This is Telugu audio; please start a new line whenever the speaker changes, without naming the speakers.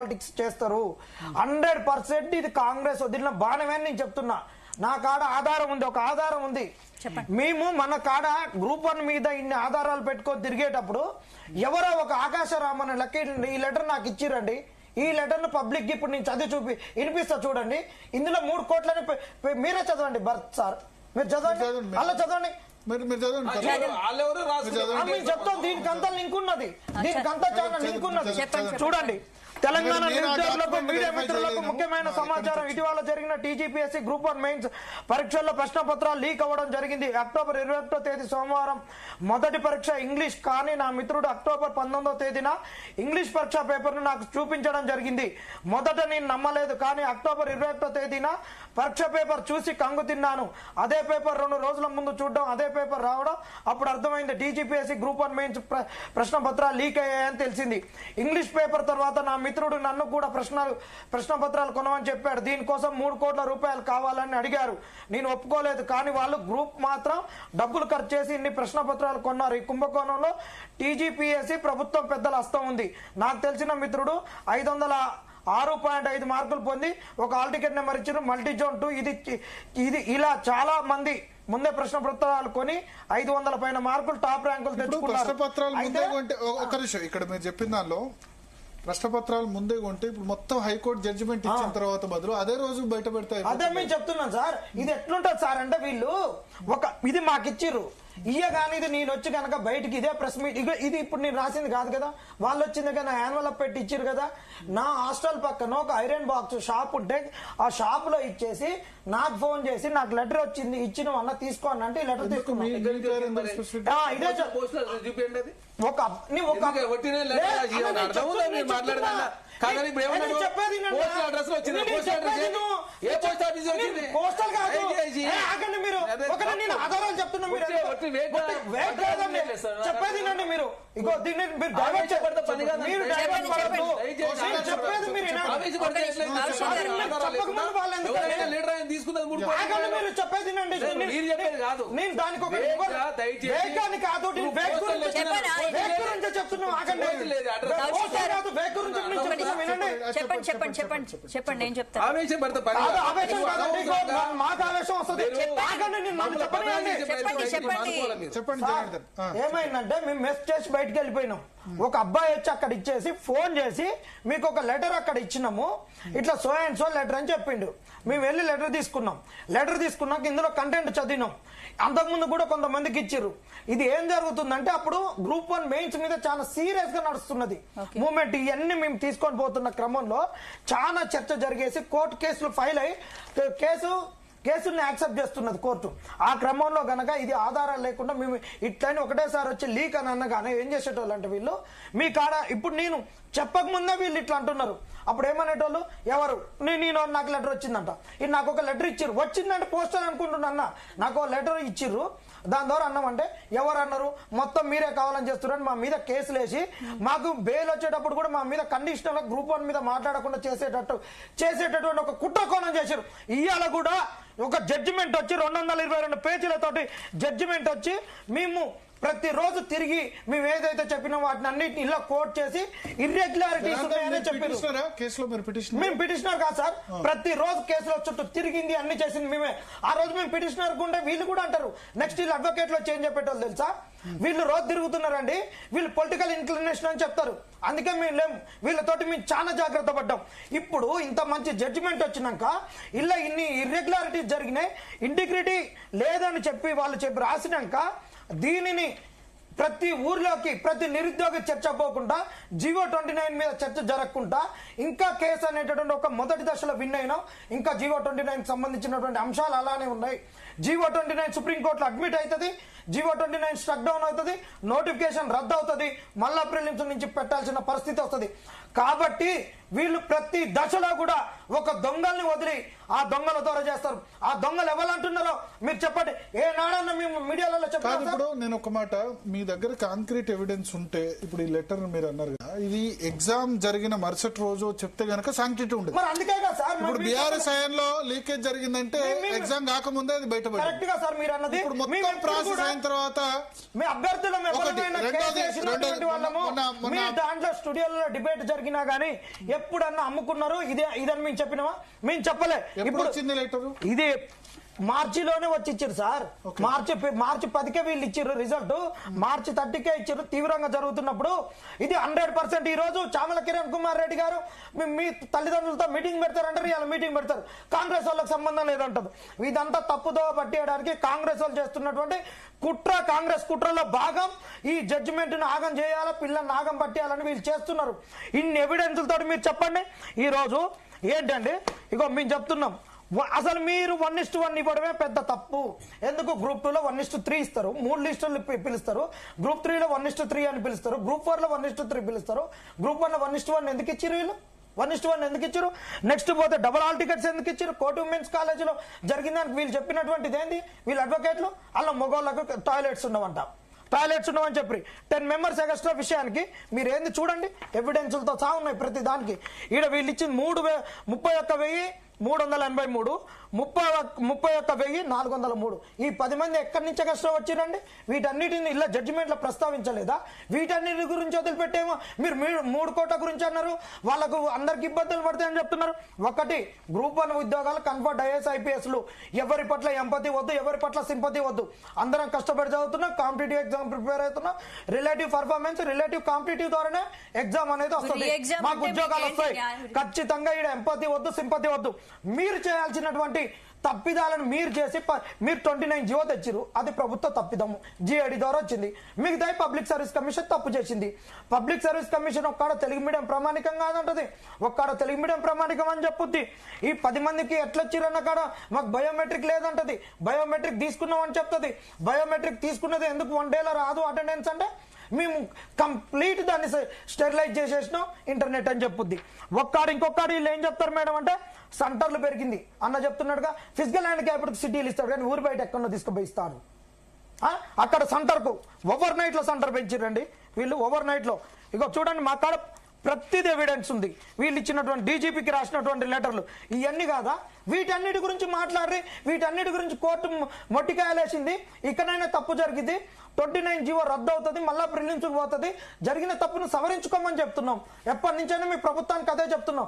పాలిటిక్స్ చేస్తారు. 100% ఇది కాంగ్రెస్ వదిలిన బాణమే నేను చెప్తున్నా. నా కాడ ఆధారం ఉంది, ఒక ఆధారం ఉంది. మేము మన కాడ గ్రూప్ 1 మీద ఇన్ని ఆధారాలు పెట్టుకొని తిరిగేటప్పుడు ఎవరో ఒక ఆకాశరామన్న లెక్క ఈ లెటర్ నాకు ఇచ్చిరండి. ఈ లెటర్ ను పబ్లిక్ ఇప్పుడు నేను చదివి వినిపిస్తా చూడండి. ఇందులో 3 కోట్లని మీరే చదవండి భరత్ సార్, మీరు చదవండి, అలా చదవండి. చెప్తాం, దీనికంతా లింక్ ఉన్నది, దీనికంతా చాలా లింక్ ఉన్నది. చూడండి, తెలంగాణ నిరుద్యోగులకు మీడియా మిత్రులకు ముఖ్యమైన సమాచారం. ఇటీవల జరిగిన టీజీపీఎస్సీ గ్రూప్ 1 మెయిన్స్ పరీక్షల్లో ప్రశ్న పత్రాలు లీక్ అవ్వడం జరిగింది. అక్టోబర్ 21వ తేదీ సోమవారం మొదటి పరీక్ష ఇంగ్లీష్. కానీ నా మిత్రుడు అక్టోబర్ 19వ తేదీన ఇంగ్లీష్ పరీక్ష పేపర్ ను నాకు చూపించడం జరిగింది. మొదట నేను నమ్మలేదు, కానీ అక్టోబర్ 21వ తేదీన పరీక్ష పేపర్ చూసి కంగు తిన్నాను. అదే పేపర్ 2 రోజుల ముందు చూడడం, అదే పేపర్ రావడం, అప్పుడు అర్థమైంది టీజీపీఎస్సీ గ్రూప్ 1 మెయిన్స్ ప్రశ్న పత్రాలు లీక్ అయ్యాయని తెలిసింది. ఇంగ్లీష్ పేపర్ తర్వాత నా మిత్రుడు నన్ను కూడా ప్రశ్న పత్రాలు కొనమని చెప్పాడు. దీనికోసం 3 కోట్ల రూపాయలు కావాలని అడిగారు. నేను ఒప్పుకోలేదు, కానీ వాళ్ళు గ్రూప్ మాత్రం డబ్బులు ఖర్చు చేసి ఇన్ని ప్రశ్న పత్రాలు కొన్నారు. ఈ కుంభకోణంలో టీజీపీఎస్సీ ప్రభుత్వం పెద్దల హస్తం ఉంది. నాకు తెలిసిన మిత్రుడు 506.5 మార్కులు పొంది ఒక హాల్ టికెట్ నెంబర్ ఇచ్చారు, మల్టీ జోన్ 2. ఇది ఇలా చాలా మంది ముందే ప్రశ్న పత్రాలు కొని 500 పైన మార్కులు టాప్ ర్యాంకులు తెచ్చుకున్నారు.
ఇక్కడ మీరు చెప్పిన దానిలో ప్రశ్న పత్రాలు ముందే కొంటే ఇప్పుడు మొత్తం హైకోర్టు జడ్జిమెంట్ ఇచ్చిన తర్వాత బదులు అదే రోజు బయట పెడతాయి.
అదే మేము చెప్తున్నాం సార్. ఇది ఎట్లుంటది సార్ అంటే, వీళ్ళు ఇది మాకు ఇచ్చిర్రు, ఇయ్యగాని ఇది నేను వచ్చి కనుక బయటికి ఇదే ప్రెస్ మీట్, ఇది ఇప్పుడు నేను రాసింది కాదు కదా, వాళ్ళు వచ్చింది కదా, యాన్యువల్ పెట్టి ఇచ్చారు కదా. నా హాస్టల్ పక్కన ఒక ఐరన్ బాక్స్ షాప్ ఉంటే ఆ షాప్ లో ఇచ్చేసి నాకు ఫోన్ చేసి నాకు లెటర్ వచ్చింది, ఇచ్చిన అన్న తీసుకోండి అంటే లెటర్ తీసుకున్నాను. ఇదే ఆధారాలు చెప్తున్నా. చెప్పేది మీరు ఇగో దీన్ని మీరు డైవర్ట్ మీరు చెప్పేది నేను దానికి ఒక కాదు చెప్తున్నాం.
చెప్పండి నేను చెప్తాను.
మాకు ఆవేశం వస్తుంది. ఏమైందంటే మేము మెస్ చేసి బయటకు వెళ్ళిపోయినాం. ఒక అబ్బాయి వచ్చి అక్కడ ఇచ్చేసి ఫోన్ చేసి మీకు ఒక లెటర్ అక్కడ ఇచ్చినాము, ఇట్లా సో అండ్ సో లెటర్ అని చెప్పిండు. మేము వెళ్ళి లెటర్ తీసుకున్నాం. లెటర్ తీసుకున్నాక ఇందులో కంటెంట్ చదివినాం. అంతకుముందు కూడా కొంతమందికి ఇచ్చారు. ఇది ఏం జరుగుతుందంటే, అప్పుడు గ్రూప్ 1 మెయిన్స్ మీద చాలా సీరియస్ గా నడుస్తున్నది మూవ్మెంట్. ఇవన్నీ మేము తీసుకొని పోతున్న క్రమంలో చాలా చర్చ జరిగేసి కోర్టు కేసులు ఫైల్ అయ్యి కేసుల్ని యాక్సెప్ట్ చేస్తున్నది కోర్టు. ఆ క్రమంలో గనక ఇది ఆధారాలు లేకుండా మేము ఇట్లని ఒకటేసారి వచ్చి లీక్ అని అన్నగానే ఏం చేసేటోళ్ళు అంటే, వీళ్ళు మీ కాడ ఇప్పుడు నేను చెప్పకముందే వీళ్ళు ఇట్లా అంటున్నారు. అప్పుడు ఏమనేటోళ్ళు, ఎవరు నేను నాకు లెటర్ వచ్చిందంట, ఇది నాకు ఒక లెటర్ ఇచ్చిర్రు, వచ్చిందంటే పోస్టర్ అనుకుంటున్నా, నాకు లెటర్ ఇచ్చిర్రు, దాని ద్వారా అన్నామంటే ఎవరు అన్నారు, మొత్తం మీరే కావాలని చేస్తున్నారని మా మీద కేసులు వేసి మాకు బెయిల్ వచ్చేటప్పుడు కూడా మా మీద కండిషనల్ గ్రూప్ 1 మీద మాట్లాడకుండా చేసేటటువంటి ఒక కుట్రకోణం చేశారు. ఇవాళ కూడా ఒక జడ్జిమెంట్ వచ్చి 222 పేజీలతోటి జడ్జిమెంట్ వచ్చి మేము ప్రతిరోజు తిరిగి మేము ఏదైతే చెప్పినా వాటిని అన్నిటిని ఇలా కోట్ చేసి ఇర్రెగ్యులారిటీస్ ఉన్నాయని చెప్పారు. మేము పిటిషనర్ కాదు సార్, ప్రతిరోజు కేసులో చుట్టూ తిరిగింది, అన్ని చేసింది మేమే. ఆ రోజు మేము పిటిషనర్ ఉంటే వీళ్ళు కూడా అంటారు నెక్స్ట్ వీళ్ళు అడ్వకేట్ లో చేంజ్ చెప్పేటోళ్ళు తెలుసా. వీళ్ళు రోజు తిరుగుతున్నారండి, వీళ్ళు పొలిటికల్ ఇన్క్లినేషన్ అని చెప్తారు. అందుకే మేము లేము, వీళ్ళతోటి మేము చాలా జాగ్రత్త పడ్డాం. ఇప్పుడు ఇంత మంచి జడ్జిమెంట్ వచ్చినాక ఇలా ఇన్ని ఇర్రెగ్యులారిటీస్ జరిగినాయి, ఇంటిగ్రిటీ లేదని చెప్పి వాళ్ళు రాసినాక దీనిని ప్రతి ఊర్లోకి ప్రతి నిరుద్యోగ చర్చ పోకుండా, జీవో 29 మీద చర్చ జరగకుండా, ఇంకా కేసు అనేటటువంటి ఒక మొదటి దశలో విన్ అయినాం. ఇంకా జీవో 29 సంబంధించినటువంటి అంశాలు అలానే ఉన్నాయి. జీవో 29 సుప్రీంకోర్టులో అడ్మిట్ అవుతుంది, జీవో 29 స్ట్రక్ డౌన్ అవుతుంది, నోటిఫికేషన్ రద్దు అవుతుంది, మళ్ళా ప్రిలిమ్స్ నుంచి పెట్టాల్సిన పరిస్థితి వస్తుంది. కాబట్టి వీళ్ళు ప్రతి దశలో కూడా ఒక దొంగల్ని వదిలి ఆ దొంగల ద్వారా చేస్తారు. ఆ దొంగలు ఎవరు అంటున్నారో మీరు చెప్పండి. ఏ నాడన్నా మేము మీడియాలో చెప్పాలి.
ఇప్పుడు నేను ఒక మాట, మీ దగ్గర కాంక్రీట్ ఎవిడెన్స్ ఉంటే, ఇప్పుడు ఈ లెటర్ మీరు అన్నారు కదా, ఇది ఎగ్జామ్ జరిగిన మరుసటి రోజు చెప్తే గనక సాంక్టిటీ ఉండదు.
మరి అందుకే కదా సార్,
ఇప్పుడు బీఆర్ఎస్ హయాంలో లీకేజ్ జరిగిందంటే ఎగ్జామ్ కాకముందే అది బయటపడింది.
కరెక్ట్ గా సార్ మీరు అన్నది.
ఇప్పుడు మొత్తం ప్రాసెస్ అయిన తర్వాత
మీ అభ్యర్థుల దాంట్లో స్టూడియోలో డిబేట్ జరిగినా గానీ ఎప్పుడన్నా అమ్ముకున్నారు ఇదని మేము చెప్పినామా? మేము చెప్పలే.
ఎప్పుడు వచ్చింది లెటర్?
ఇది మార్చిలోనే వచ్చి ఇచ్చారు సార్. మార్చి 10కే వీళ్ళు ఇచ్చారు రిజల్ట్, మార్చి 30కే ఇచ్చారు. తీవ్రంగా జరుగుతున్నప్పుడు ఇది 100% ఈ రోజు చామల కిరణ్ కుమార్ రెడ్డి గారు మీ తల్లిదండ్రులతో మీటింగ్ పెడతారంటారు, ఇలా మీటింగ్ పెడతారు. కాంగ్రెస్ వాళ్ళకి సంబంధం లేదంటారు. ఇదంతా తప్పుదో పట్టేయడానికి కాంగ్రెస్ వాళ్ళు చేస్తున్నటువంటి కుట్ర. కాంగ్రెస్ కుట్రలో భాగం ఈ జడ్జిమెంట్ ను ఆగం చేయాలా, పిల్లల్ని ఆగం పట్టేయాలని వీళ్ళు చేస్తున్నారు. ఇన్ని ఎవిడెన్స్లతో మీరు చెప్పండి. ఈ రోజు ఏంటండి, ఇగో మేము చెప్తున్నాం, అసలు మీరు 1:1 ఇవ్వడమే పెద్ద తప్పు. ఎందుకు గ్రూప్ 2లో 1:3 ఇస్తారు, 3 లిస్టులు పిలుస్తారు. గ్రూప్ 3లో 1:3 అని పిలుస్తారు, గ్రూప్ 4లో 1:3 పిలుస్తారు. గ్రూప్ 1లో 1:1 ఎందుకు ఇచ్చారు వీళ్ళు? 1:1 ఎందుకు ఇచ్చారు? నెక్స్ట్ పోతే డబుల్ హాల్ టికెట్స్ ఎందుకు ఇచ్చారు? కోటి ఉమెన్స్ కాలేజీలో జరిగిందానికి వీళ్ళు చెప్పినటువంటిది ఏంది? వీళ్ళ అడ్వకేట్లు అలా మగవాళ్ళకు టాయిలెట్స్ ఉండవంట, టాయిలెట్స్ ఉండవని చెప్పి 10 మెంబర్స్ ఎగస్ట్రా విషయానికి మీరు ఏంది చూడండి, ఎవిడెన్స్లతో సహా ఉన్నాయి ప్రతి దానికి. ఈడ వీళ్ళు ఇచ్చింది 31,383, 31,403. ఈ 10 మంది ఎక్కడి నుంచి ఎగస్ట్రా వచ్చిరండి? వీటన్నిటిని ఇలా జడ్జిమెంట్ లో ప్రస్తావించలేదా? వీటన్నిటి గురించి వదిలిపెట్టేమో మీరు 3 కోట్ల గురించి అన్నారు. వాళ్ళకు అందరికి ఇబ్బందులు పడతాయని చెప్తున్నారు. ఒకటి, గ్రూప్ 1 ఉద్యోగాలు కన్ఫర్ట్ IAS IPSలు. ఎవరి పట్ల ఎంపతి వద్దు, ఎవరి పట్ల సింపతి వద్దు. అందరం కష్టపడి చదువుతున్నాం, కాంపిటేటివ్ ఎగ్జామ్ ప్రిపేర్ అవుతున్నాం. రిలేటివ్ పర్ఫార్మెన్స్, రిలేటివ్ కాంపిటేటివ్ ద్వారానే ఎగ్జామ్ అనేది వస్తుంది. మాకు ఉద్యోగాలు వస్తాయి. ఖచ్చితంగా ఇక్కడ ఎంపతి వద్దు, సింపతి వద్దు. మీరు చేయాల్సినటువంటి తప్పిదాలను మీరు చేసి మీరు 29 జీవో తెచ్చిరు, అది ప్రభుత్వ తప్పిదము, GAD ద్వారా వచ్చింది. మిగతా పబ్లిక్ సర్వీస్ కమిషన్ తప్పు చేసింది. పబ్లిక్ సర్వీస్ కమిషన్ ఒక్కడ తెలుగు మీడియం ప్రామాణికం కాదంటది, ఒక్కడ తెలుగు మీడియం ప్రామాణికం అని చెప్పుద్ది. ఈ 10 మందికి ఎట్లా వచ్చిరన్న కాడ మాకు బయోమెట్రిక్ లేదంటది, బయోమెట్రిక్ తీసుకున్నాం అని చెప్తుంది. బయోమెట్రిక్ తీసుకున్నది ఎందుకు 1 డేలో రాదు అటెండెన్స్ అంటే? మేము కంప్లీట్ దాన్ని స్టెరిలైజ్ చేసేసినాం ఇంటర్నెట్ అని చెప్పుద్ది. ఇంకొకడు వీళ్ళు ఏం చెప్తారు మేడం అంటే, సెంటర్లు పెరిగింది అన్న చెప్తున్నాడుగా. ఫిజికల్ హ్యాండిక్యాప్డ్ సిటీలు ఇస్తాడు కానీ ఊరి బయట ఎక్కడో తీసుకుపోయి ఇస్తాడు. అక్కడ సెంటర్కు ఓవర్ నైట్ లో సెంటర్ పెంచిరండి వీళ్ళు. ఓవర్ నైట్ లో ఇగో చూడండి, మా కాడ ప్రతిదీ ఎవిడెన్స్ ఉంది. వీళ్ళు ఇచ్చినటువంటి DGPకి రాసినటువంటి లెటర్లు ఇవన్నీ కాదా? వీటన్నిటి గురించి మాట్లాడి, వీటన్నిటి గురించి కోర్టు మొట్టికాయలేసింది. ఇక్కడైనా తప్పు జరిగింది, 29 జీవో రద్దు అవుతుంది, మళ్ళా ప్రిలిమ్స్ పోతుంది. జరిగిన తప్పును సవరించుకోమని చెప్తున్నాం. ఎప్పటి నుంచైనా మీ ప్రభుత్వానికి అదే చెప్తున్నాం.